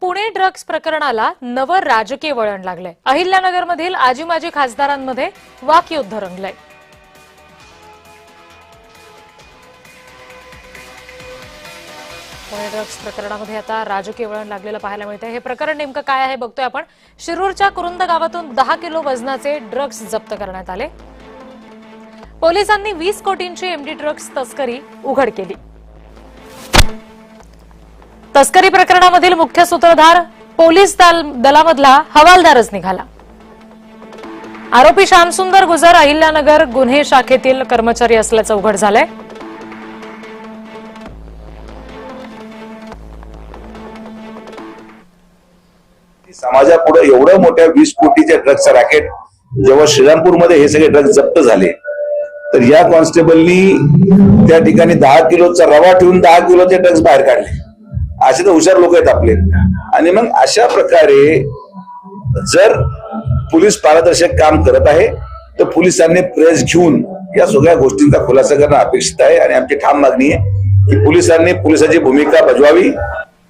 Pune drugs प्रकरणाला नवं राजकीय वळण लागलंय। अहिल्यानगरमधील आजी माजी खासदारांमध्ये वाकयुद्ध रंगलंय। पुणे ड्रग्ज प्रकरणामध्ये आता राजकीय वळण लागलेलं पाहायला मिळतंय। हे प्रकरण नेमकं काय आहे बघतोय आपण। शिरूरच्या कुरुंद गावातून 10 किलो वजनाचे ड्रग्ज जप्त करण्यात आले। पोलिसांनी 20 कोटींची एमडी ड्रग्ज तस्करी उघड केली। तस्करी प्रकरणामधील मुख्य सूत्रधार पोलीस दलामधला हवालदारच निघाला। आरोपी श्यामसुंदर गुजर अहिल्यानगर गुन्हे शाखेतील कर्मचारी असल्याचं उघड झालंय। समाजापुढे एवढं मोठ्या 20 कोटीच्या ड्रग्सचं रॅकेट जेव्हा श्रीरामपूरमध्ये हे सगळे ड्रग्ज जप्त झाले तर या कॉन्स्टेबलनी त्या ठिकाणी 10 किलोचा रवा ठेवून 10 किलोचे ड्रग्ज बाहेर काढले। असे तर हुशार लोक आहेत आपले। आणि मग अशा प्रकारे जर पोलीस पारदर्शक काम करत आहे तर पोलिसांनी प्रेस घेऊन या सगळ्या गोष्टींचा खुलासा करणं अपेक्षित आहे। आणि आमची ठाम मागणी आहे की पोलिसांनी पोलिसाची भूमिका बजवावी।